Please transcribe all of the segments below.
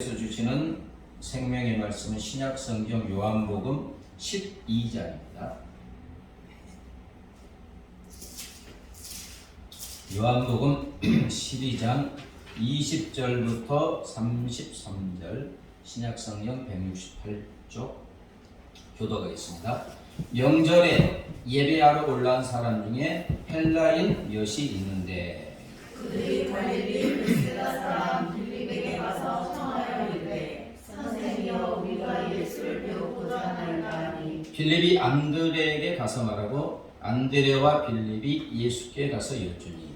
주시는 생명의 말씀은 신약성경 요한복음 12장입니다. 요한복음 12장 20절부터 33절 신약성경 168쪽 교독하겠습니다. 명절에 예배하러 올라온 사람 중에 헬라인 몇이 있는데 그들이 갈릴리 베세다 사람 빌립에게 가서 청하여 이르되 선생이여 우리가 예수를 배우고자 하나이다 하니 빌립이 안드레에게 가서 말하고 안드레와 빌립이 예수께 가서 여쭈니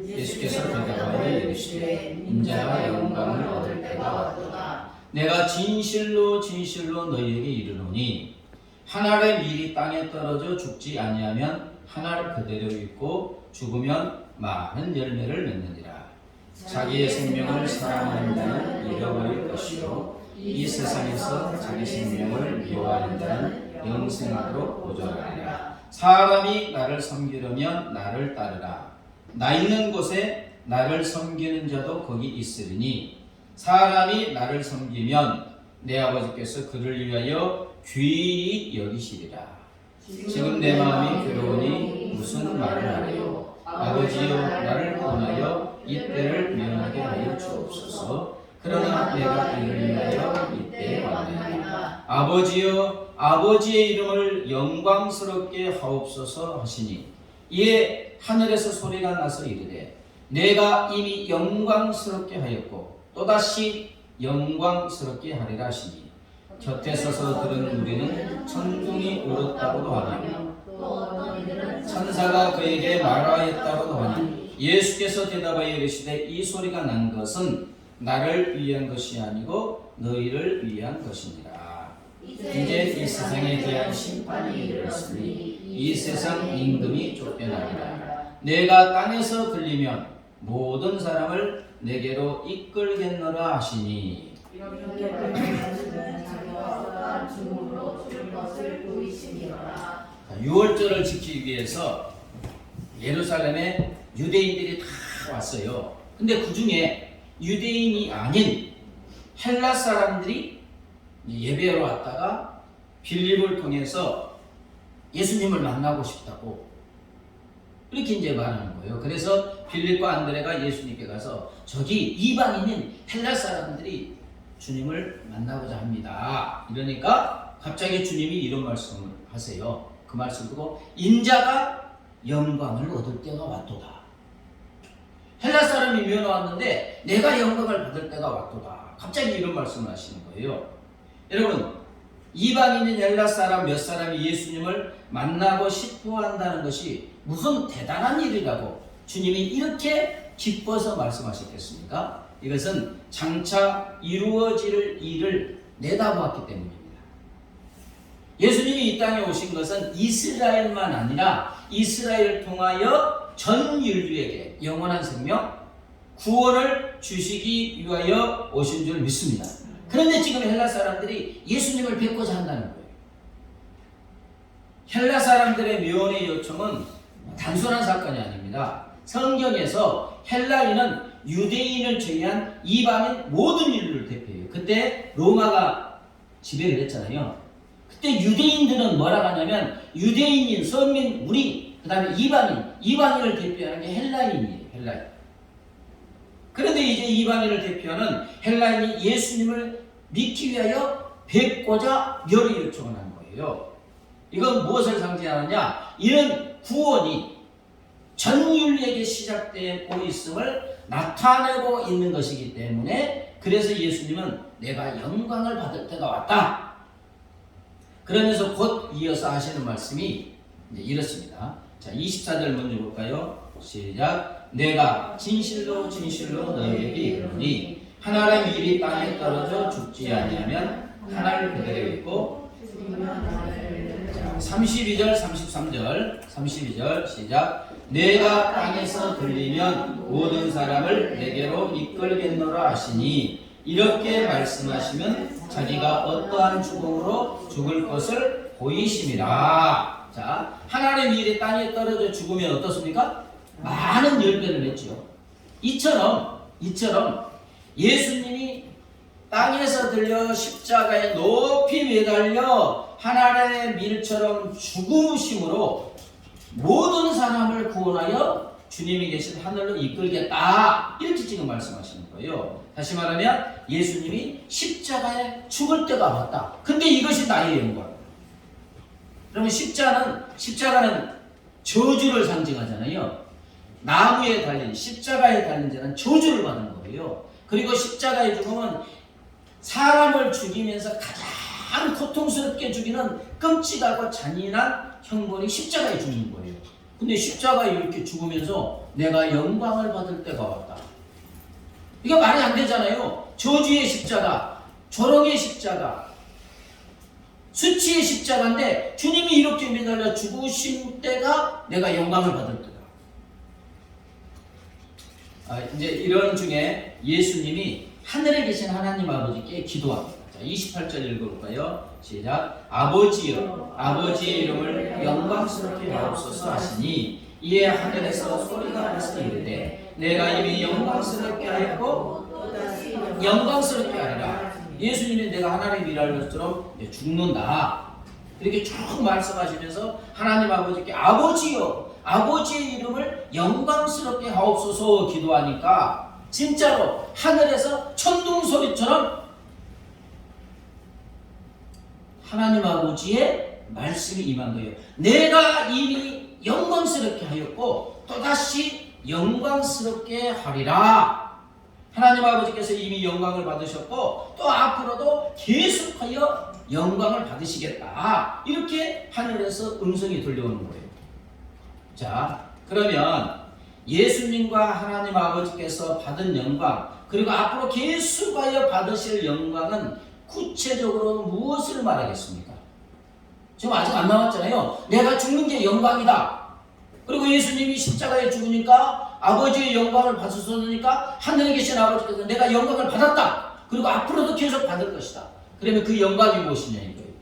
예수께서 대답하여 이르시되 인자가 영광을 얻을 때가 왔도다. 내가 진실로 진실로 너희에게 이르노니 한 알의 밀이 땅에 떨어져 죽지 아니하면 한 알 그대로 있고 죽으면 많은 열매를 맺느니라. 자기의 생명을 사랑하는 자는 잃어버릴 것이요 이 세상에서 자기 생명을 미워하는 자는 영생하도록 보존하리라. 사람이 나를 섬기려면 나를 따르라. 나 있는 곳에 나를 섬기는 자도 거기 있으리니 사람이 나를 섬기면 내 아버지께서 그를 위하여 귀히 여기시리라. 지금 내 마음이 괴로우니 무슨 말을 하리요. 아버지여 나를 구원하여 이때를 면하게 하여 주옵소서. 그러나 내가 이를 위하여 이때에 왔나이다. 아버지여 아버지의 이름을 영광스럽게 하옵소서 하시니 이에 하늘에서 소리가 나서 이르되 내가 이미 영광스럽게 하였고 또다시 영광스럽게 하리라 하시니 곁에 서서 들은 우리는 천둥이 울었다고도 하며 천사가 그에게 말하였다고도 하니 예수께서 대답하여 이르시되 이 소리가 난 것은 나를 위한 것이 아니고 너희를 위한 것이니라. 이제 이 세상에 대한 심판이 이르렀으니 이 세상 임금이 쫓겨나리라. 내가 땅에서 들리면 모든 사람을 내게로 이끌겠노라 하시니 이렇게 말씀하시면 자기가 중으로 줄 것을 보이시니라. 6월절을 지키기 위해서 예루살렘에 유대인들이 다 왔어요. 근데 그 중에 유대인이 아닌 헬라 사람들이 예배하러 왔다가 빌립을 통해서 예수님을 만나고 싶다고 이렇게 이제 말하는 거예요. 그래서 빌립과 안드레가 예수님께 가서 저기 이방인인 헬라 사람들이 주님을 만나고자 합니다. 이러니까 갑자기 주님이 이런 말씀을 하세요. 그 말씀 듣고 인자가 영광을 얻을 때가 왔도다. 헬라 사람이 면허왔는데 내가 영광을 받을 때가 왔도다. 갑자기 이런 말씀을 하시는 거예요. 여러분 이방인인 헬라 사람 몇 사람이 예수님을 만나고 싶어 한다는 것이 무슨 대단한 일이라고 주님이 이렇게 기뻐서 말씀하셨겠습니까? 이것은 장차 이루어질 일을 내다보았기 때문입니다. 예수님이 이 땅에 오신 것은 이스라엘만 아니라 이스라엘을 통하여 전 인류에게 영원한 생명, 구원을 주시기 위하여 오신 줄 믿습니다. 그런데 지금 헬라 사람들이 예수님을 뵙고자 한다는 거예요. 헬라 사람들의 면회 요청은 단순한 사건이 아닙니다. 성경에서 헬라인은 유대인을 제외한 이방인 모든 인류를 대표해요. 그때 로마가 지배를 했잖아요. 그때 유대인들은 뭐라고 하냐면 유대인인, 선민, 우리, 그 다음에 이방인을 대표하는 게 헬라인이에요. 헬라인. 그런데 이제 이방인을 대표하는 헬라인이 예수님을 믿기 위하여 뵙고자 면회 요청을 한 거예요. 이건 무엇을 상징하느냐? 이런 구원이 전 인류에게 시작되고 있음을 나타내고 있는 것이기 때문에 그래서 예수님은 내가 영광을 받을 때가 왔다. 그러면서 곧 이어서 하시는 말씀이 이렇습니다. 자, 24절 먼저 볼까요? 시작. 내가 진실로 진실로 너희에게 이르노니 한 알의 밀이 땅에 떨어져 죽지 아니하면 한 알 그대로 있고 32절 32절 시작. 내가 땅에서 들리면 모든 사람을 내게로 이끌겠노라 하시니 이렇게 말씀하시면 자기가 어떠한 죽음으로 죽을 것을 보이심이라. 자, 하나님의 밀이 땅에 떨어져 죽으면 어떻습니까? 많은 열매를 맺죠. 이처럼 예수님이 땅에서 들려 십자가에 높이 매달려 하나님의 밀처럼 죽으심으로 모든 사람을 구원하여 주님이 계신 하늘로 이끌겠다. 이렇게 지금 말씀하시는 거예요. 다시 말하면 예수님이 십자가에 죽을 때가 왔다. 근데 이것이 나의 영광. 그러면 십자가는 저주를 상징하잖아요. 나무에 달린, 십자가에 달린 자는 저주를 받는 거예요. 그리고 십자가의 죽음은 사람을 죽이면서 가장 고통스럽게 죽이는 끔찍하고 잔인한 형벌이 십자가에 죽는 거예요. 근데 십자가에 이렇게 죽으면서 내가 영광을 받을 때가 왔다. 이게 말이 안 되잖아요. 저주의 십자가, 조롱의 십자가, 수치의 십자가인데 주님이 이렇게 매달려 죽으신 때가 내가 영광을 받을 때다. 이제 이런 중에 예수님이 하늘에 계신 하나님 아버지께 기도합니다. 자, 28절 읽어볼까요? 시작. 아버지여, 아버지의 이름을 영광스럽게 하옵소서 하시니 이에 하늘에서 소리가 나서 이르되 내가 이미 영광스럽게 하였고 영광스럽게 하리라. 예수님이 내가 하나님의 일할 것처럼 죽는다. 이렇게 쭉 말씀하시면서 하나님 아버지께 아버지여, 아버지의 이름을 영광스럽게 하옵소서 기도하니까 진짜로 하늘에서 천둥 소리처럼 하나님 아버지의 말씀이 임한 거예요. 내가 이미 영광스럽게 하였고 또다시 영광스럽게 하리라. 하나님 아버지께서 이미 영광을 받으셨고 또 앞으로도 계속하여 영광을 받으시겠다. 이렇게 하늘에서 음성이 들려오는 거예요. 자, 그러면 예수님과 하나님 아버지께서 받은 영광, 그리고 앞으로 계속하여 받으실 영광은 구체적으로 무엇을 말하겠습니까? 지금 아직 안 나왔잖아요. 내가 죽는 게 영광이다. 그리고 예수님이 십자가에 죽으니까 아버지의 영광을 받으셨으니까 하늘에 계신 아버지께서 내가 영광을 받았다. 그리고 앞으로도 계속 받을 것이다. 그러면 그 영광이 무엇이냐 이거예요.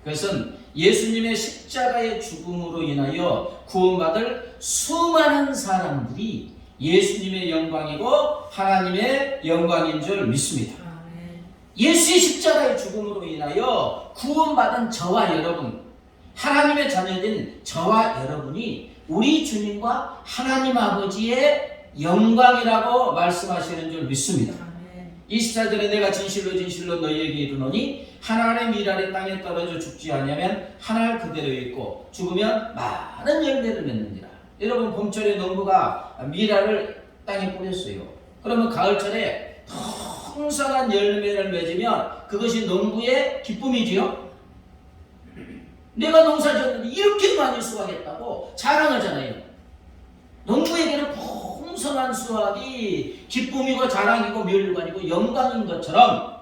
그것은 예수님의 십자가의 죽음으로 인하여 구원받을 수많은 사람들이 예수님의 영광이고 하나님의 영광인 줄 믿습니다. 예수의 십자가의 죽음으로 인하여 구원받은 저와 여러분, 하나님의 자녀된 저와 여러분이 우리 주님과 하나님 아버지의 영광이라고 말씀하시는 줄 믿습니다. 24절에 내가 진실로 진실로 너희에게 이르노니 한 알의 밀알이 땅에 떨어져 죽지 아니하면 한 알 그대로 있고 죽으면 많은 열매를 맺느니라. 여러분, 봄철에 농부가 밀알을 땅에 뿌렸어요. 그러면 가을철에 풍성한 열매를 맺으면 그것이 농부의 기쁨이지요. 내가 농사 지었는데 이렇게 많이 수확했다고 자랑하잖아요. 농부에게는 풍성한 수확이 기쁨이고 자랑이고 멸관이고 영광인 것처럼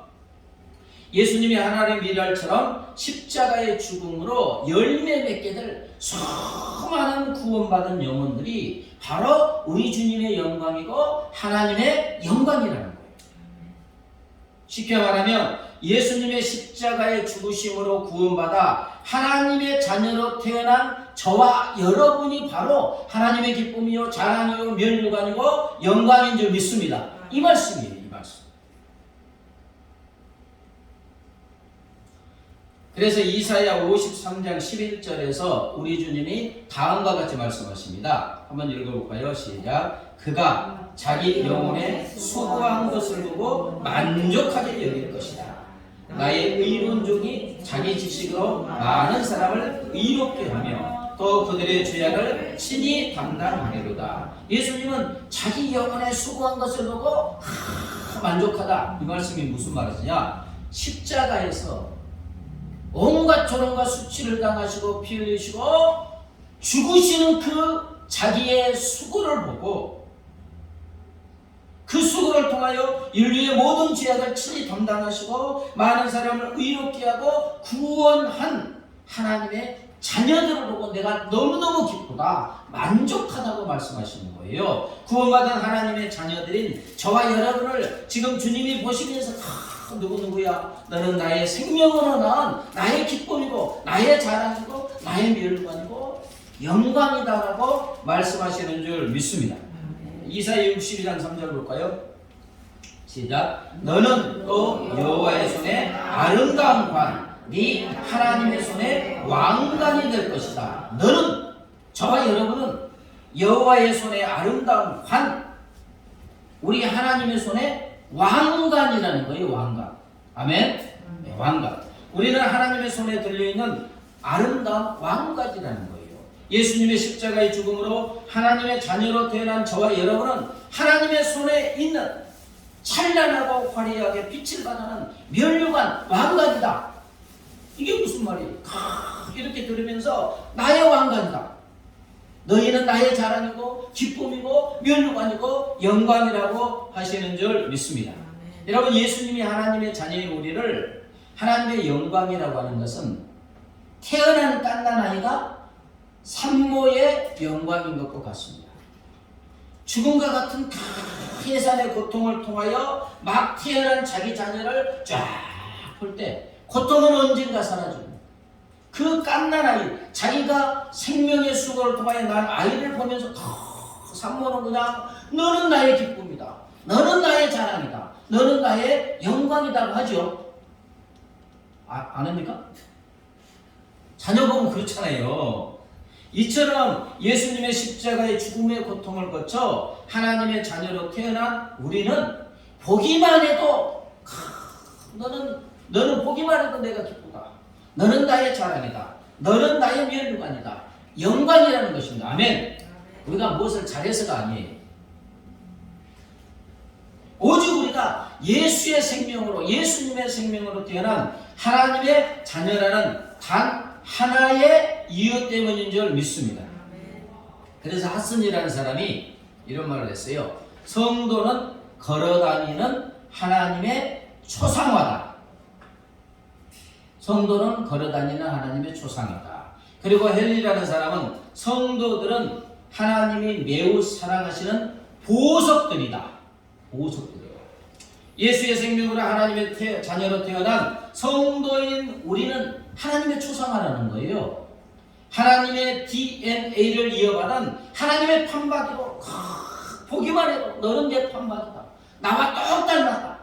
예수님이 하나님의 밀알처럼 십자가의 죽음으로 열매 맺게 될 수많은 구원받은 영혼들이 바로 우리 주님의 영광이고 하나님의 영광이라는 거예요. 쉽게 말하면 예수님의 십자가의 죽으심으로 구원받아 하나님의 자녀로 태어난 저와 여러분이 바로 하나님의 기쁨이요 자랑이요 면류관이고 영광인 줄 믿습니다. 이 말씀이에요. 이 말씀. 그래서 이사야 53장 11절에서 우리 주님이 다음과 같이 말씀하십니다. 한번 읽어볼까요? 시작. 그가 자기 영혼에 수고한 것을 보고 만족하게 여길 것이다. 나의 의로운 종이 자기 지식으로 많은 사람을 의롭게 하며 또 그들의 죄악을 친히 담당하리로다. 예수님은 자기 영혼에 수고한 것을 보고 만족하다. 이 말씀이 무슨 말이냐? 십자가에서 온갖 조롱과 수치를 당하시고 피 흘리시고 죽으시는 그 자기의 수고를 보고 그 수고를 통하여 인류의 모든 죄악을 친히 담당하시고 많은 사람을 의롭게 하고 구원한 하나님의 자녀들을 보고 내가 너무너무 기쁘다, 만족하다고 말씀하시는 거예요. 구원받은 하나님의 자녀들인 저와 여러분을 지금 주님이 보시면서 누구누구야, 너는 나의 생명으로 낳은 나의 기쁨이고 나의 자랑이고 나의 멸관이고 영광이다라고 말씀하시는 줄 믿습니다. 이사야 62장 3절 볼까요? 시작. 너는 또 여호와의 손에 아름다운 관, 네 하나님의 손에 왕관이 될 것이다. 너는, 저와 여러분은 여호와의 손에 아름다운 관, 우리 하나님의 손에 왕관이라는 거예요. 왕관. 아멘. 네, 왕관. 우리는 하나님의 손에 들려있는 아름다운 왕관이라는 거예요. 예수님의 십자가의 죽음으로 하나님의 자녀로 태어난 저와 여러분은 하나님의 손에 있는 찬란하고 화려하게 빛을 발하는 면류관 왕관이다. 이게 무슨 말이에요? 이렇게 들으면서 나의 왕관이다. 너희는 나의 자랑이고 기쁨이고 면류관이고 영광이라고 하시는 줄 믿습니다. 여러분, 예수님이 하나님의 자녀인 우리를 하나님의 영광이라고 하는 것은 태어난 갓난아이가 산모의 영광인 것과 같습니다. 죽음과 같은 해산의 고통을 통하여 막 태어난 자기 자녀를 쫙 볼 때 고통은 언젠가 사라지고, 그 갓난아이, 자기가 생명의 수고를 통하여 난 아이를 보면서 산모는 그냥 너는 나의 기쁨이다, 너는 나의 자랑이다, 너는 나의 영광이다 하죠. 안 합니까? 자녀 보면 그렇잖아요. 이처럼 예수님의 십자가의 죽음의 고통을 거쳐 하나님의 자녀로 태어난 우리는 보기만 해도 너는 보기만 해도 내가 기쁘다, 너는 나의 자랑이다, 너는 나의 면류관이다, 영광이라는 것입니다. 아멘. 우리가 무엇을 잘해서가 아니에요. 오직 우리가 예수의 생명으로, 예수님의 생명으로 태어난 하나님의 자녀라는 단 하나의 이유 때문인 줄 믿습니다. 그래서 핫슨이라는 사람이 이런 말을 했어요. 성도는 걸어다니는 하나님의 초상화다. 성도는 걸어다니는 하나님의 초상이다. 그리고 헨리라는 사람은 성도들은 하나님이 매우 사랑하시는 보석들이다. 보석들이에요. 예수의 생명으로 하나님의 자녀로 태어난 성도인 우리는 하나님의 초상화라는 거예요. 하나님의 DNA를 이어받은 하나님의 판박이로 보기만 해도 너는 내 판박이다, 나와 똑 닮았다.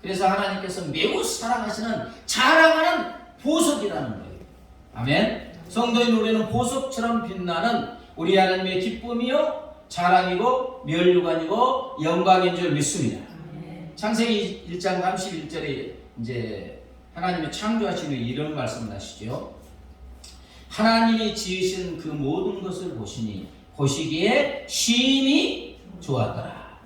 그래서 하나님께서 매우 사랑하시는, 자랑하는 보석이라는 거예요. 아멘. 성도인 우리는 보석처럼 빛나는 우리 하나님의 기쁨이요 자랑이고 면류관이고 영광인 줄 믿습니다. 창세기 1장 31절에 이제 하나님의 창조하신 후 이런 말씀을 하시죠. 하나님이 지으신 그 모든 것을 보시니 보시기에 심히 좋았더라.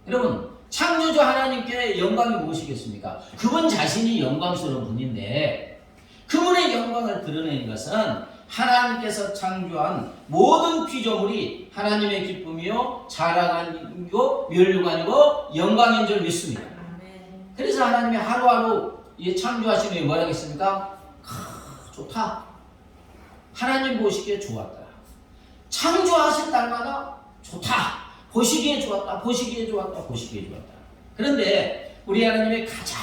여러분, 창조주 하나님께 영광이 무엇이겠습니까? 그분 자신이 영광스러운 분인데, 그분의 영광을 드러내는 것은 하나님께서 창조한 모든 피조물이 하나님의 기쁨이요 자랑이고 면류관이고 영광인 줄 믿습니다. 그래서 하나님이 하루하루 창조하신 후에 뭐라 했습니까? 좋다. 하나님 보시기에 좋았다. 창조하신 날마다 좋다. 보시기에 좋았다. 보시기에 좋았다. 보시기에 좋았다. 그런데 우리 하나님의 가장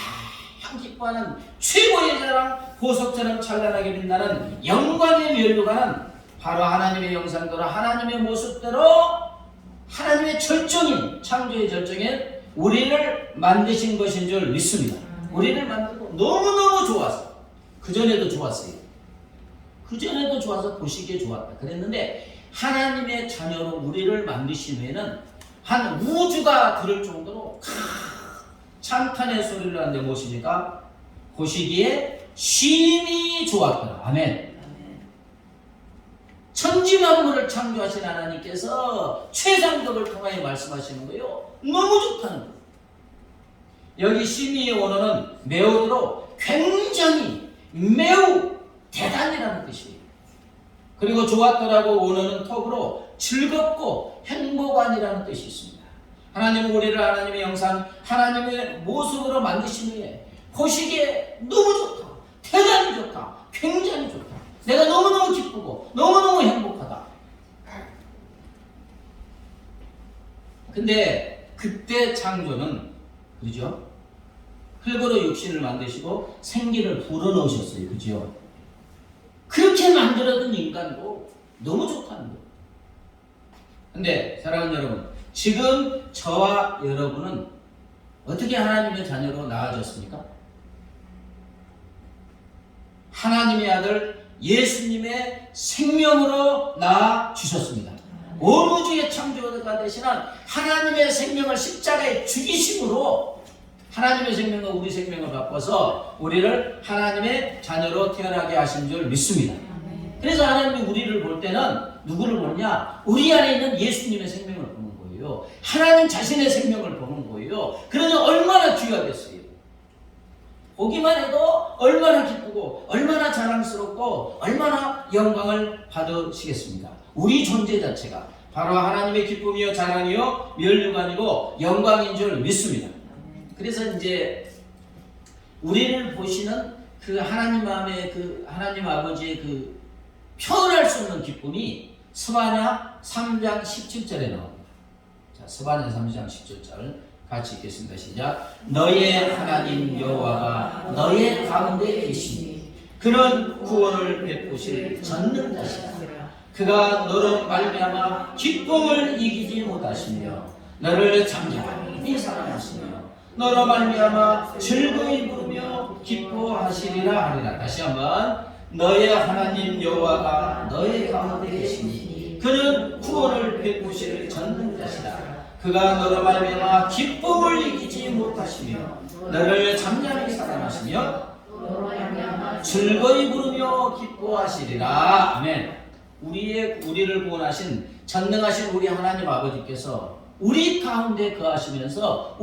기뻐하는 최고의 자랑, 보석처럼 찬란하게 빛나는 영광의 면류관은 바로 하나님의 형상대로, 하나님의 모습대로, 하나님의 절정인, 창조의 절정인 우리를 만드신 것인 줄 믿습니다. 우리를 만들고 너무너무 좋았어. 그전에도 좋았어요. 그전에도 좋아서 보시기에 좋았다 그랬는데, 하나님의 자녀로 우리를 만드신 후에는 한 우주가 들을 정도로 찬탄의 소리를 하는데 무엇입니까? 보시기에 심히 좋았더라. 아멘. 천지만물을 창조하신 하나님께서 최상급을 통하여 말씀하시는 거예요. 너무 좋다는 거예요. 여기 심히의 원어는 매우로 굉장히, 매우 대단이라는 뜻이에요. 그리고 좋았더라고 원어는 톱으로 즐겁고 행복한이라는 뜻이 있습니다. 하나님은 우리를 하나님의 형상, 하나님의 모습으로 만드신 후에 보시기에 너무 좋다, 대단히 좋다, 굉장히 좋다, 내가 너무너무 기쁘고 너무너무 행복하다. 근데 그때 창조는, 그죠? 흙으로 육신을 만드시고 생기를 불어넣으셨어요. 그죠? 그렇게 만들어둔 인간도 너무 좋다는 거예요. 근데 사랑하는 여러분, 지금 저와 여러분은 어떻게 하나님의 자녀로 나아졌습니까? 하나님의 아들 예수님의 생명으로 낳아 주셨습니다. 온 우주의 창조가 되시는 하나님의 생명을 십자가에 죽이심으로 하나님의 생명과 우리 생명을 바꿔서 우리를 하나님의 자녀로 태어나게 하신 줄 믿습니다. 그래서 하나님이 우리를 볼 때는 누구를 보냐? 우리 안에 있는 예수님의 생명을 보는 거예요. 하나님 자신의 생명을 보는 거예요. 그러니 얼마나 귀하겠어요. 보기만 해도 얼마나 기쁘고 얼마나 자랑스럽고 얼마나 영광을 받으시겠습니까? 우리 존재 자체가 바로 하나님의 기쁨이요 자랑이요 면류가 아니고 영광인 줄 믿습니다. 그래서 이제 우리를 보시는 그 하나님 마음의 그 하나님 아버지의 그 표현할 수 없는 기쁨이 스바냐 3장 17절에 나옵니다. 자, 스바냐 3장 17절 같이 읽겠습니다. 시작. 너의 하나님 여호와가 너의 가운데 계시니 그는 구원을 베푸실 전능자시다. 그가 너로 말미암아 기쁨을 이기지 못하시며 너를 잠잠히 사랑하시며 너로 말미암아 즐거이 부르며 기뻐하시리라 하리라. 다시 한번. 너의 하나님 여호와가 너의 가운데 계시니 그는 구원을 베푸실 전능자시다. 그가 너로 말미암아 기쁨을 이기지 못하시며 너를 잠잠히 사랑하시며 즐거이 부르며 기뻐하시리라. 아멘. 우리를 구원하신 전능하신 우리 하나님 아버지께서 우리 가운데 거하시면서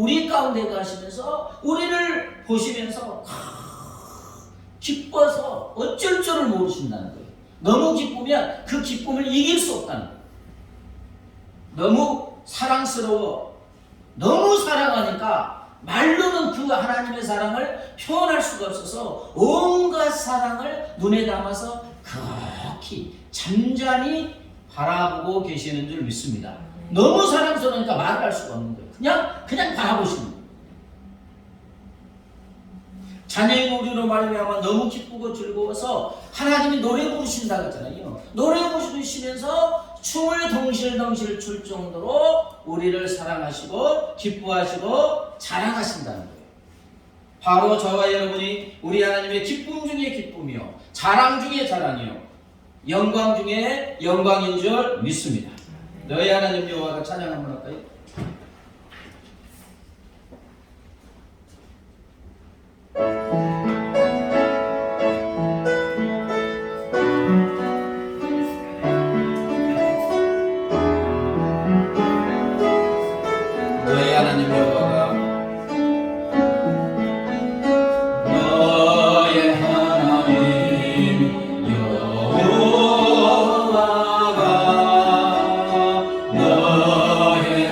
우리를 보시면서 기뻐서 어쩔 줄을 모르신다는 거예요. 너무 기쁘면 그 기쁨을 이길 수 없다는 거예요. 너무 사랑스러워, 너무 사랑하니까 말로는 그 하나님의 사랑을 표현할 수가 없어서 온갖 사랑을 눈에 담아서 그렇게 잠잠히 바라보고 계시는 줄 믿습니다. 너무 사랑스러우니까 말을 할 수가 없는 거예요. 그냥 바라보시는 거예요. 자녀의 우리로 말미암아 너무 기쁘고 즐거워서 하나님이 노래 부르신다고 했잖아요. 노래 부르시면서 춤을 덩실덩실 출 정도로 우리를 사랑하시고 기뻐하시고 자랑하신다는 거예요. 바로 저와 여러분이 우리 하나님의 기쁨 중에 기쁨이요 자랑 중에 자랑이요 영광 중에 영광인 줄 믿습니다. 너희 하나님 여호와가 찬양 한번 할까요? 너희 하나님 여호와가 너의 하나님 여호와가 너의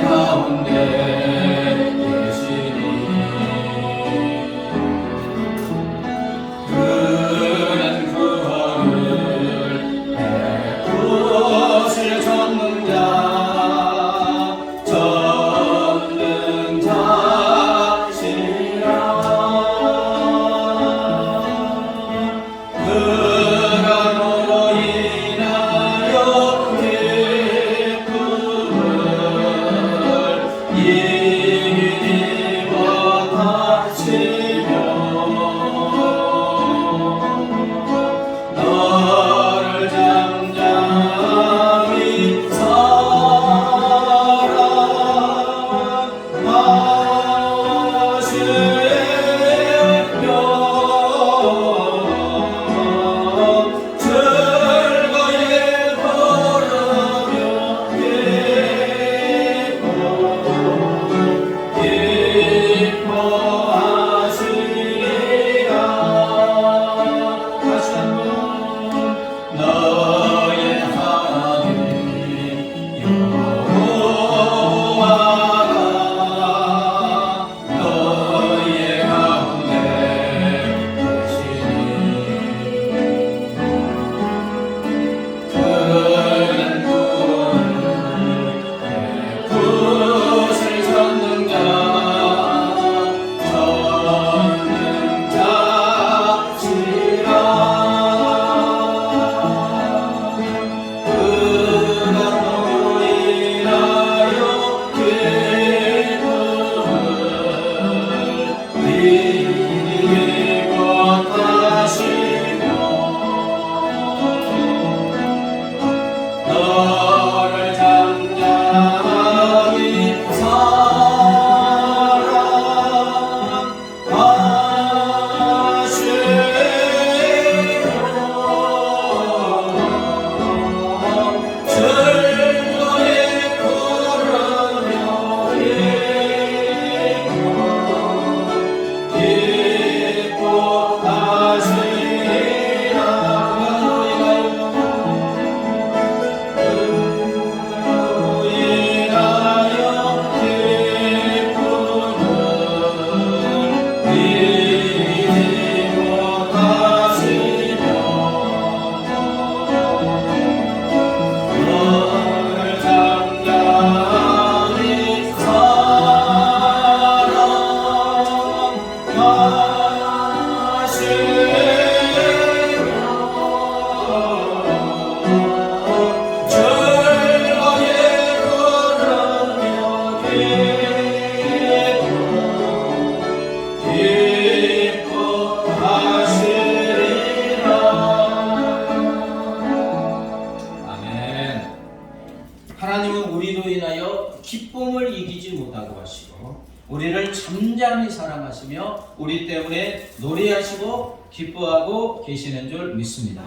하나님은 우리로 인하여 기쁨을 이기지 못하고 하시고 우리를 잠잠히 사랑하시며 우리 때문에 노래하시고 기뻐하고 계시는 줄 믿습니다.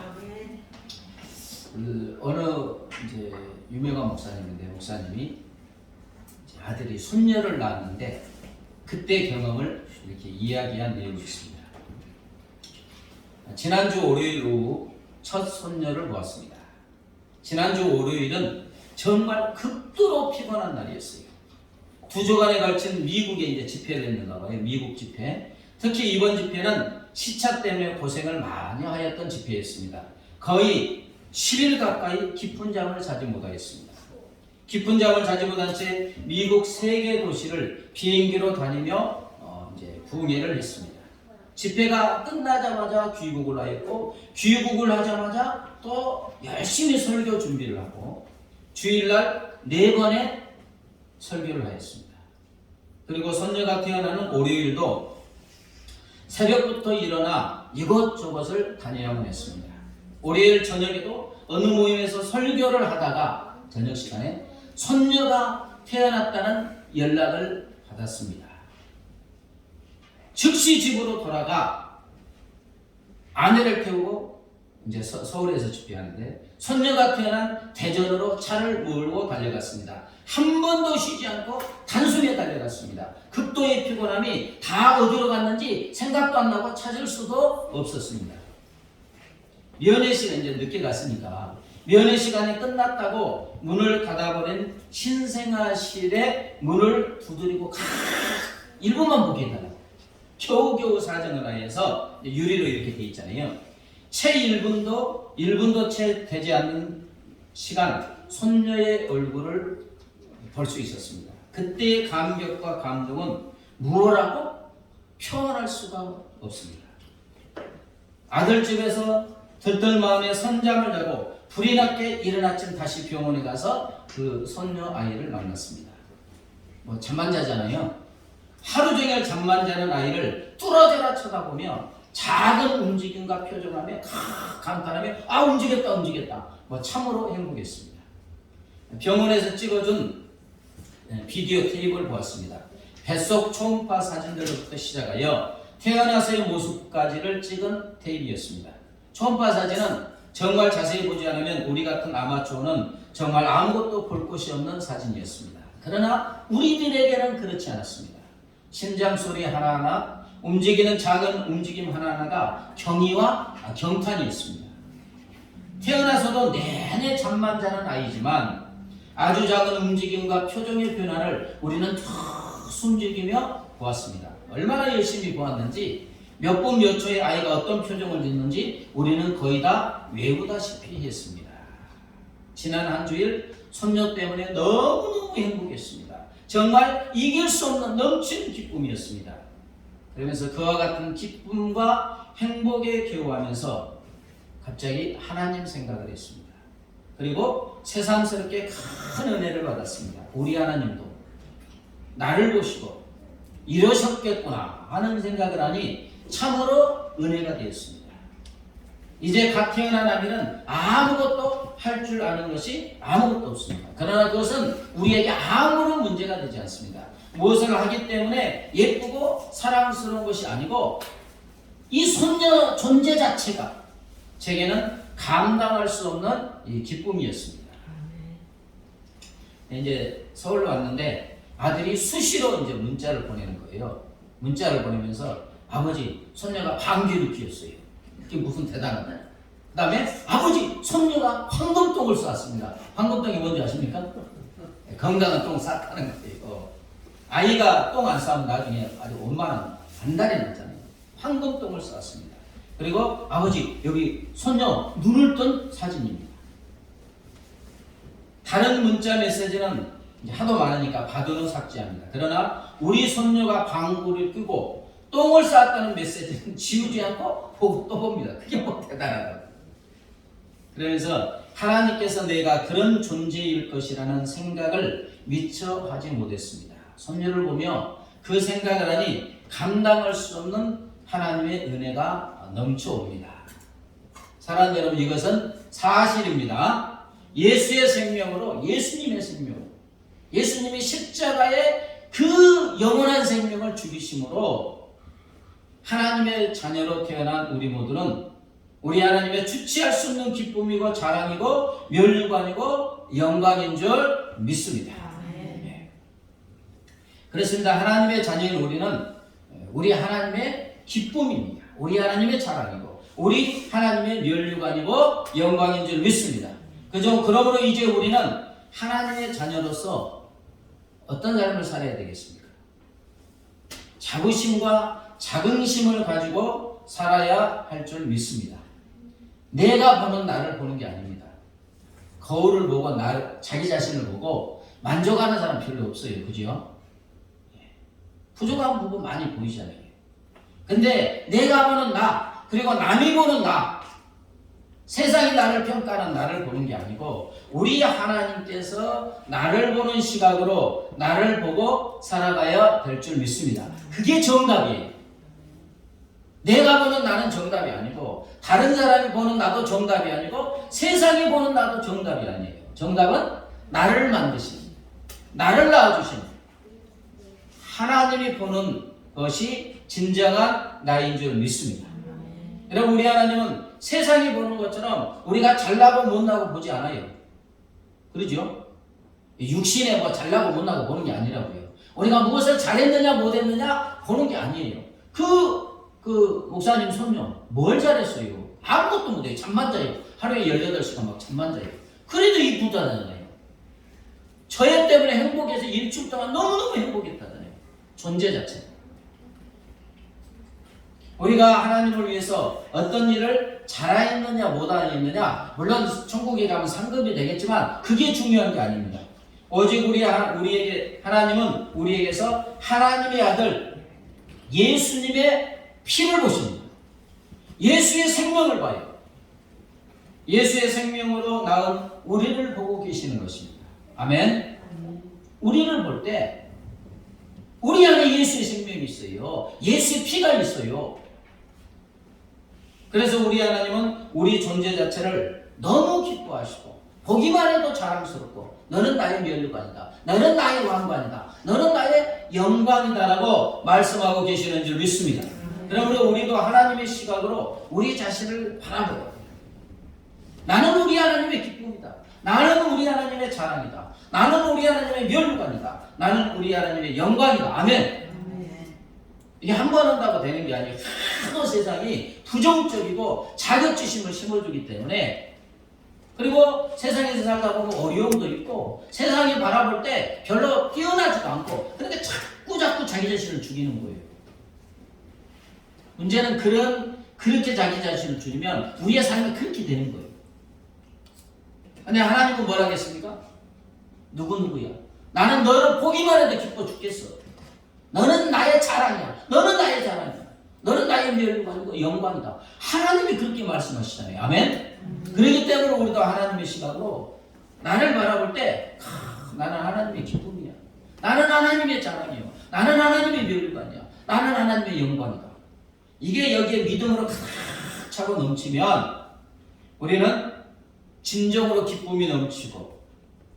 어느 이제 유명한 목사님인데 목사님이 이제 아들이 손녀를 낳았는데 그때 경험을 이렇게 이야기한 내용이 있습니다. 지난주 월요일 오후 첫 손녀를 보았습니다. 지난주 월요일은 정말 극도로 피곤한 날이었어요. 2주간에 걸친 미국에 이제 집회를 했는가 봐요. 미국 집회. 특히 이번 집회는 시차 때문에 고생을 많이 하였던 집회였습니다. 거의 10일 가까이 깊은 잠을 자지 못하였습니다. 깊은 잠을 자지 못한 채 미국 3개 도시를 비행기로 다니며 이제 부흥회를 했습니다. 집회가 끝나자마자 귀국을 하였고 귀국을 하자마자 또 열심히 설교 준비를 하고 주일날 4번의 설교를 하였습니다. 그리고 손녀가 태어나는 월요일도 새벽부터 일어나 이것저것을 다녀야만 했습니다. 월요일 저녁에도 어느 모임에서 설교를 하다가 저녁 시간에 손녀가 태어났다는 연락을 받았습니다. 즉시 집으로 돌아가 아내를 태우고 이제 서울에서 집회하는데 손녀가 태어난 대전으로 차를 몰고 달려갔습니다. 한 번도 쉬지 않고 단숨에 달려갔습니다. 극도의 피곤함이 다 어디로 갔는지 생각도 안 나고 찾을 수도 없었습니다. 면회 시간 이제 늦게 갔으니까 면회 시간이 끝났다고 문을 닫아버린 신생아실의 문을 두드리고 1분만 보게 해달라고 겨우겨우 사정을 하여서 유리로 이렇게 돼 있잖아요. 채 1분도 채 되지 않는 시간 손녀의 얼굴을 볼 수 있었습니다. 그때의 감격과 감동은 무엇라고 표현할 수가 없습니다. 아들 집에서 들뜬 마음에 선잠을 자고 불이 났게 이른 아침 다시 병원에 가서 그 손녀 아이를 만났습니다. 뭐 잠만 자잖아요. 하루 종일 잠만 자는 아이를 뚫어져라 쳐다보며 작은 움직임과 표정하며 감탄하며 움직였다 뭐 참으로 행복했습니다. 병원에서 찍어준 비디오 테이프를 보았습니다. 뱃속 초음파 사진들부터 시작하여 태어나서의 모습까지를 찍은 테이프였습니다. 초음파 사진은 정말 자세히 보지 않으면 우리 같은 아마추어는 정말 아무것도 볼 곳이 없는 사진이었습니다. 그러나 우리들에게는 그렇지 않았습니다. 심장 소리 하나하나, 움직이는 작은 움직임 하나하나가 경의와 경탄이었습니다. 태어나서도 내내 잠만 자는 아이지만 아주 작은 움직임과 표정의 변화를 우리는 툭 숨죽이며 보았습니다. 얼마나 열심히 보았는지 몇 분 몇 초에 아이가 어떤 표정을 짓는지 우리는 거의 다 외우다시피 했습니다. 지난 한 주일 손녀 때문에 너무너무 행복했습니다. 정말 이길 수 없는 넘치는 기쁨이었습니다. 그러면서 그와 같은 기쁨과 행복에 겨워하면서 갑자기 하나님 생각을 했습니다. 그리고 새삼스럽게 큰 은혜를 받았습니다. 우리 하나님도 나를 보시고 이러셨겠구나 하는 생각을 하니 참으로 은혜가 되었습니다. 이제 갓 태어난 아기는 아무것도 할 줄 아는 것이 아무것도 없습니다. 그러나 그것은 우리에게 아무런 문제가 되지 않습니다. 무엇을 하기 때문에 예쁘고 사랑스러운 것이 아니고 이 손녀 존재 자체가 제게는 감당할 수 없는 이 기쁨이었습니다. 이제 서울로 왔는데 아들이 수시로 이제 문자를 보내는 거예요. 문자를 보내면서 아버지 손녀가 방귀를 뀌었어요. 이게 무슨 대단하다. 그 다음에 아버지 손녀가 황금똥을 쌌습니다. 황금똥이 뭔지 아십니까? 건강한 똥 쌌다는 거예요. 아이가 똥 안 싸면 나중에 아주 원만한 반달이 났잖아요. 황금똥을 쌓았습니다. 그리고 아버지 여기 손녀 눈을 뜬 사진입니다. 다른 문자 메시지는 하도 많으니까 봐도는 삭제합니다. 그러나 우리 손녀가 방구를 끄고 똥을 쌓았다는 메시지는 지우지 않고 보고 또 봅니다. 그게 뭐 대단하다. 그래서 하나님께서 내가 그런 존재일 것이라는 생각을 미처 하지 못했습니다. 손녀를 보며 그 생각을 하니 감당할 수 없는 하나님의 은혜가 넘쳐옵니다. 사랑하는 여러분, 이것은 사실입니다. 예수의 생명으로, 예수님의 생명으로, 예수님이 십자가에 그 영원한 생명을 죽이심으로 하나님의 자녀로 태어난 우리 모두는 우리 하나님의 주체할 수 없는 기쁨이고 자랑이고 면류관이고 영광인 줄 믿습니다. 네. 그렇습니다. 하나님의 자녀인 우리는 우리 하나님의 기쁨입니다. 우리 하나님의 자랑이고 우리 하나님의 면류관이고 영광인 줄 믿습니다. 그러므로 이제 우리는 하나님의 자녀로서 어떤 삶을 살아야 되겠습니까? 자부심과 자긍심을 가지고 살아야 할 줄 믿습니다. 내가 보는 나를 보는 게 아닙니다. 거울을 보고 자기 자신을 보고 만족하는 사람 별로 없어요. 그죠? 부족한 부분 많이 보이잖아요. 근데 내가 보는 나, 그리고 남이 보는 나, 세상이 나를 평가하는 나를 보는 게 아니고 우리 하나님께서 나를 보는 시각으로 나를 보고 살아가야 될 줄 믿습니다. 그게 정답이에요. 내가 보는 나는 정답이 아니고 다른 사람이 보는 나도 정답이 아니고 세상이 보는 나도 정답이 아니에요. 정답은 나를 만드신, 나를 낳아주신 하나님이 보는 것이 진정한 나인 줄 믿습니다. 여러분, 우리 하나님은 세상이 보는 것처럼 우리가 잘나고 못나고 보지 않아요. 그러죠? 육신에 뭐 잘나고 못나고 보는 게 아니라고요. 우리가 무엇을 잘했느냐 못했느냐 보는 게 아니에요. 그 목사님 손녀 뭘 잘했어요? 아무것도 못해요. 잠만 자요. 하루에 18시간 막 잠만 자요. 그래도 이쁘다잖아요. 저애 때문에 행복해서 일주일 동안 너무너무 행복했다잖아요. 존재 자체. 우리가 하나님을 위해서 어떤 일을 잘했느냐 못했느냐, 물론 천국에 가면 상급이 되겠지만 그게 중요한 게 아닙니다. 오직 우리에게 하나님은 우리에게서 하나님의 아들 예수님의 피를 보십니다. 예수의 생명을 봐요. 예수의 생명으로 낳은 우리를 보고 계시는 것입니다. 아멘. 우리를 볼 때 우리 안에 예수의 생명이 있어요. 예수의 피가 있어요. 그래서 우리 하나님은 우리 존재 자체를 너무 기뻐하시고 보기만 해도 자랑스럽고 너는 나의 면류관이다. 너는 나의 왕관이다. 너는 나의 영광이다라고 말씀하고 계시는 줄 믿습니다. 그러므로 우리도 하나님의 시각으로 우리 자신을 바라보고 나는 우리 하나님의 기쁨이다. 나는 우리 하나님의 자랑이다. 나는 우리 하나님의 면류관이다. 나는 우리 하나님의 영광이다. 아멘. 이게 한 번 한다고 되는 게 아니에요. 하도 세상이 부정적이고 자격지심을 심어주기 때문에, 그리고 세상에서 살다 보면 어려움도 있고 세상이 바라볼 때 별로 뛰어나지도 않고 그러니까 자꾸 자기 자신을 죽이는 거예요. 문제는 그렇게 자기 자신을 죽이면 우리의 삶이 그렇게 되는 거예요. 근데 하나님은 뭐라 하겠습니까? 누구야? 나는 너를 보기만 해도 기뻐 죽겠어. 너는 나의 자랑이야. 너는 나의 자랑이야. 너는 나의 면류관이고 영광이다. 하나님이 그렇게 말씀하시잖아요. 아멘? 그렇기 때문에 우리도 하나님의 시각으로 나를 바라볼 때 나는 하나님의 기쁨이야. 나는 하나님의 자랑이야. 나는 하나님의 면류관이야. 나는 하나님의 영광이다. 이게 여기에 믿음으로 가득 차고 넘치면 우리는 진정으로 기쁨이 넘치고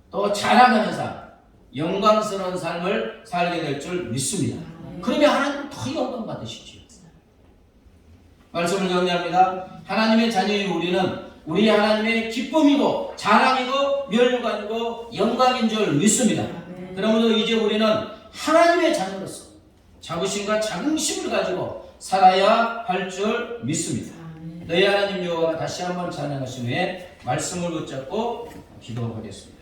또 자랑하는 삶, 영광스러운 삶을 살게 될 줄 믿습니다. 그러면 하나님은 더 영광 받으시죠. 말씀을 정리합니다. 하나님의 자녀인 우리는 우리 하나님의 기쁨이고 자랑이고 면류관이고 영광인 줄 믿습니다. 그러므로 이제 우리는 하나님의 자녀로서 자부심과 자긍심을 가지고 살아야 할 줄 믿습니다. 너희 하나님 여호와가 다시 한번 찬양하신 후에 말씀을 붙잡고 기도하겠습니다.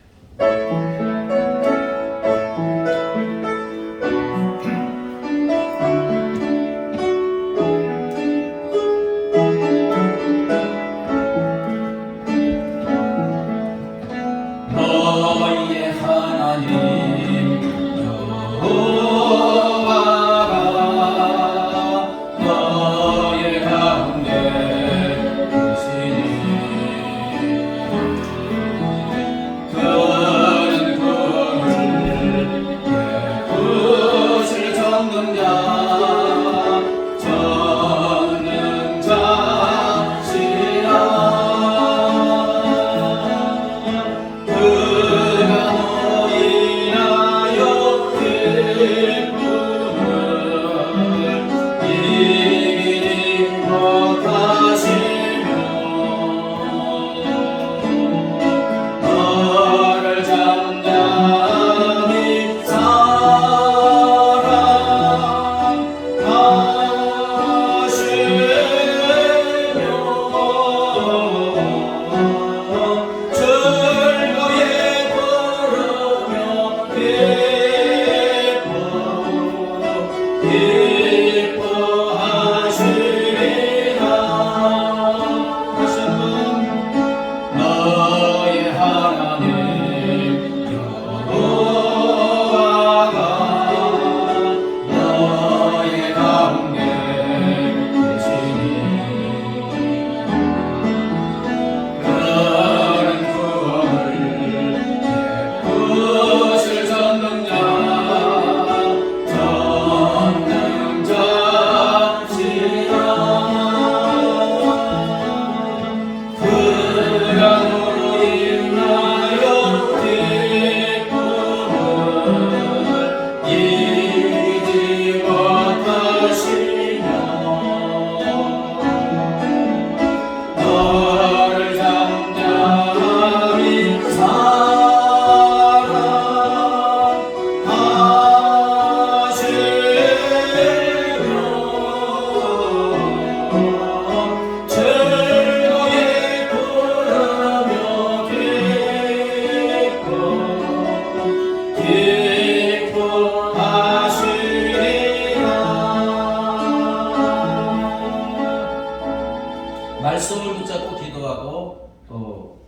말씀을 붙잡고 기도하고 또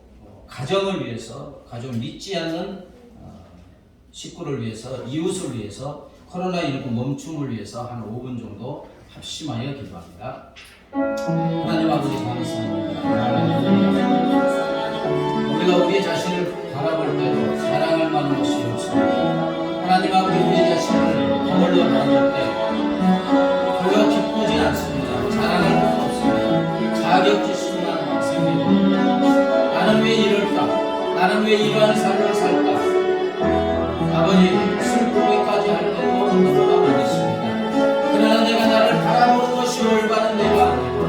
가정을 위해서, 가족 믿지 않는 식구를 위해서, 이웃을 위해서, 코로나19 멈춤을 위해서 한 5분 정도 합심하여 기도합니다. 하나님 아버지 감사합니다. 우리가 우리 자신을 바라볼 때도 자랑할 만한 것이 없습니다. 하나님 아버지 우리 자신을 거울로 바라볼 때 별로 기쁘진 않습니다. 자랑할 것도 없습니다. 자격지심만 생기고 나는 왜 이럴까? 나는 왜 이러한 삶을 살까? 아버지 슬프기까지 할 때도 너무나 많습니다. 그러나 내가 나를 바라보는 것이 올바른 데가 아니고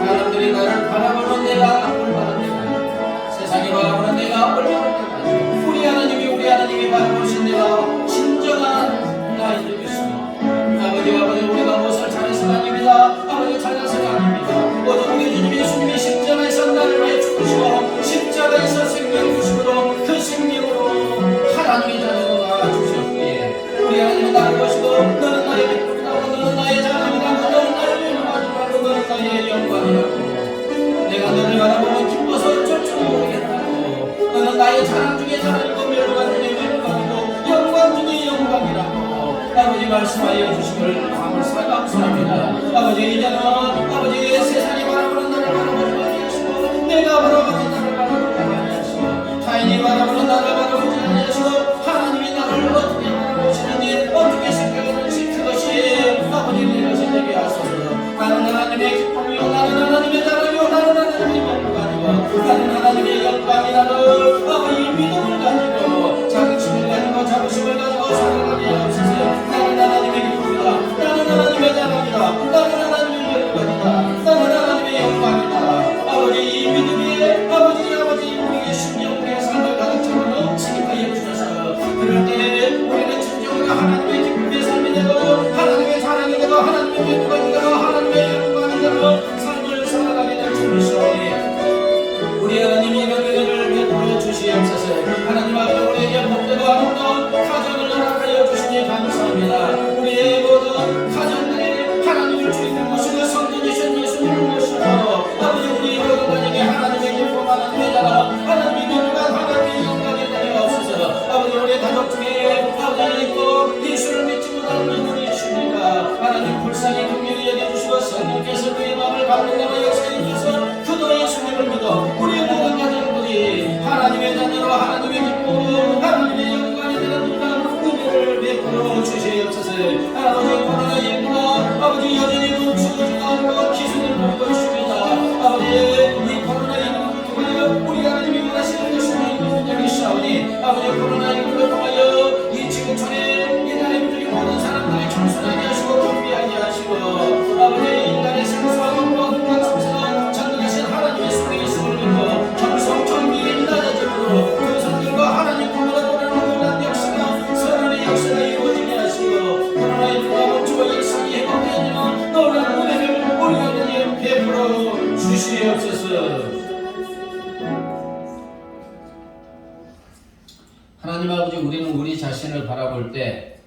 사람들이 나를 바라보는 데가 올바른 데가 아니고 세상이 바라보는 데가 올바른 데가 아니고 우리 하나님이 바라보신 데가 진정한 나이들 것입니다. 아버지 우리가 무엇을 잘해서가 아닙니다. 아버지 잘나서가 아닙니다. 오직 우리 주님 예수님이 십자가에서 나를 위해 죽으시고 십자가에서 생명 주시므로 그 생명으로 하나님의 자녀로 나아주셨기에 우리 하나님은 나를 보시고 너는 나의 기쁨이라고 너는 나의 자랑이라고 너는 나의 영광이라고 너는 나의 영광이라고 내가 너를 바라보면 기뻐서 어쩔 줄 모르겠다고 너는 나의 자랑 중에 자랑이고 멸망 중에 멸망이고 영광 중에 영광이라고 아버지 말씀하여 주시길 감사합니다. 아버지 이제는 아버지 세상이 바라보는 나를 바라보지 아니하시고 내가 바라보는 나를 바라보지 아니하시고 타인이 바라보는 나를 바라보지 아니하시고 하나님이 나를 어떻게 바라보시는지 어떻게 생각하는지 그것이 아버지 내 것이 되게 하소서. 나는 하나님의 기쁨이요 나는 하나님의 자랑이요 나는 하나님의 영광이요 나는 하나님의 영광이라는 아버지 믿음을 가지고 자긍심을 가지고 자부심을 가지고 살아가게 하옵소서. 나는 하나님의 기쁨이다. 나는 하나님의 자랑이다. 나는 하나님의 영광이다. 나는 하나님의 영광이다. 아버지 이 믿음이 아버지 우리의 심령 우리의 삶을 가득 채워 넘치게 하여 주셔서 그럴 때 우리는 진정으로 하나님의 기쁨의 삶이 되고 하나님의 자랑이 되고 하나님의 영광이 되고 하나님의 영광이 되고 삶을 살아가게 될 줄이시오니 우리 하나님이 이런 은혜를 베풀어 주시옵소서. 하나님 아버지 우리에게 복되고 아름다운 가정을 허락하여 주시니 감사합니다. 우리의 모든 가정들이 하나님을 주인을 모시고 성전 되신 예수님을 모시고 아버지 우리 모든 가정에 하나님의 기쁨 하나님의 자랑 하나님의 영광 하나님의 영광이 되어 없어서 아버지 우리 가족 중에 아버지 있고 예수를 믿지 못하는 분이 있습니까? 하나님 불쌍히 긍휼히 여겨주시고 성령께서 그의 마음을 감동하여 역사해 주셔서 그도 예수님을 믿어 우리의 모든 가정들이 하나님의 자녀로 하나님의 기쁨 하나님의 영광이 되는 은혜를 베풀어 주시옵소서. 아버지 코로나19가 아버지 여전히 멈추지도 않고 기승을 부리고 있습니다. 아버지 이 코로나19를 통하여 우리 하나님이 원하시는 것이 문제이시오니 아버지 코로나19를 통하여 이 지구촌에 이 나라의 민족의 모든 사람들이 청순하게 하시고 경비하게 하시고 아버지 인간의 생사와 모든 것을 전능하신 하나님의 손에 있음을 믿고 정성 정비의 낮아짐으로 그 성들과 하나님 꿈으로 돌아오는 놀란 역사가 선언의 역사가 이루어지게 하시고 코로나19가 멈추고 일상이 회복되는 놀란 은혜를 우리 하나님 베풀어 주시옵소서. 하나님 아버지 우리는 우리 자신을 바라볼 때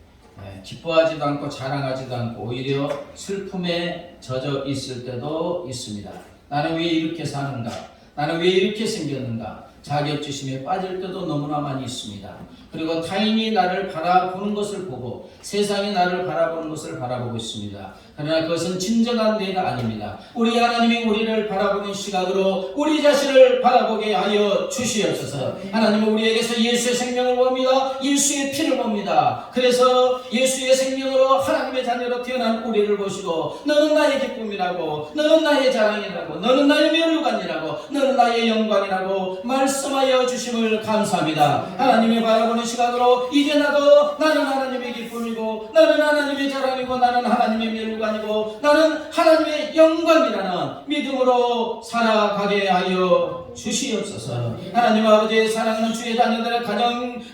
기뻐하지도 않고 자랑하지도 않고 오히려 슬픔에 젖어 있을 때도 있습니다. 나는 왜 이렇게 사는가? 나는 왜 이렇게 생겼는가? 자격지심에 빠질 때도 너무나 많이 있습니다. 그리고 타인이 나를 바라보는 것을 보고 세상이 나를 바라보는 것을 바라보고 있습니다. 그러나 그것은 진정한 내가 아닙니다. 우리 하나님이 우리를 바라보는 시각으로 우리 자신을 바라보게 하여 주시옵소서. 하나님은 우리에게서 예수의 생명을 봅니다. 예수의 피를 봅니다. 그래서 예수의 생명으로 하나님의 자녀로 태어난 우리를 보시고 너는 나의 기쁨이라고 너는 나의 자랑이라고 너는 나의 면류관이라고 너는 나의 영광이라고 말씀하여 주심을 감사합니다. 하나님이 바라보는 시각으로 이제 나는 하나님의 기쁨이고 나는 하나님의 자랑이고 나는 하나님의 면류관이고 나는 하나님의 영광이라는 믿음으로 살아가게 하여 주시옵소서. 하나님 아버지의 사랑하는 주의 자녀들의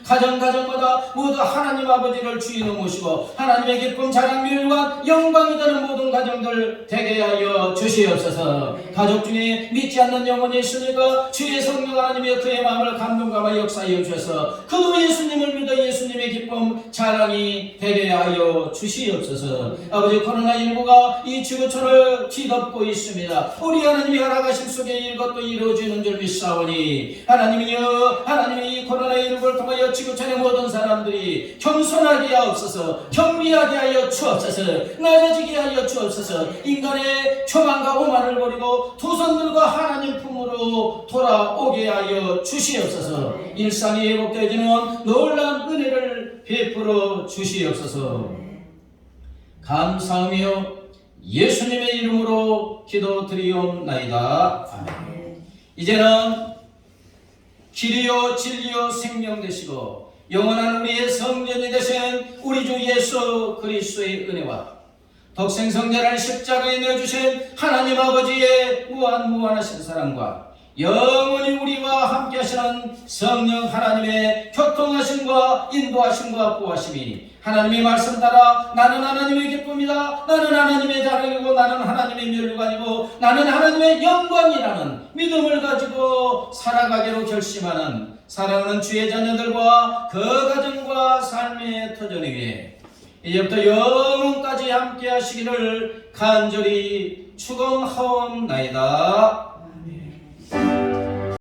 가정마다 모두 하나님 아버지를 주인으로 모시고 하나님의 기쁨 자랑 면류관 영광이 되는 모든 가정들 되게 하여 주시옵소서. 가족 중에 믿지 않는 영혼이 있으니까 주의 성령 하나님이 그의 마음을 감동감아 역사하여 주셔서 그도 예수님을 믿어 예수님의 기쁨 자랑이 되게 하여 하여 주시옵소서. 아버지, 코로나19가 이 지구촌을 뒤덮고 있습니다. 우리 하나님이 허락하심 속에 이것도 이루어지는 줄 믿사오니 하나님이 이 코로나19를 통하여 지구촌의 모든 사람들이 겸손하게 하옵소서, 경미하게 하여 주옵소서, 낮아지게 하여 주옵소서. 인간의 교만과 오만을 버리고 두 손들과 하나님 품으로 돌아오게 하여 주시옵소서. 일상이 회복되어지는 놀라운 은혜를 베풀어 주시옵소서. 감사하며 예수님의 이름으로 기도드리옵나이다. 아멘. 이제는 길이요 진리요 생명 되시고 영원한 우리의 성전이 되신 우리 주 예수 그리스도의 은혜와 독생성자를 십자가에 내어주신 하나님 아버지의 무한하신 사랑과 영원히 우리와 함께 하시는 성령 하나님의 교통하심과 인도하심과 보호하심이 하나님의 말씀 따라 나는 하나님의 기쁨이다, 나는 하나님의 자랑이고, 나는 하나님의 멸관이고, 나는 하나님의 영광이라는 믿음을 가지고 살아가기로 결심하는 사랑하는 주의 자녀들과 그 가정과 삶의 터전 위에 이제부터 영원까지 함께 하시기를 간절히 축원하옵나이다.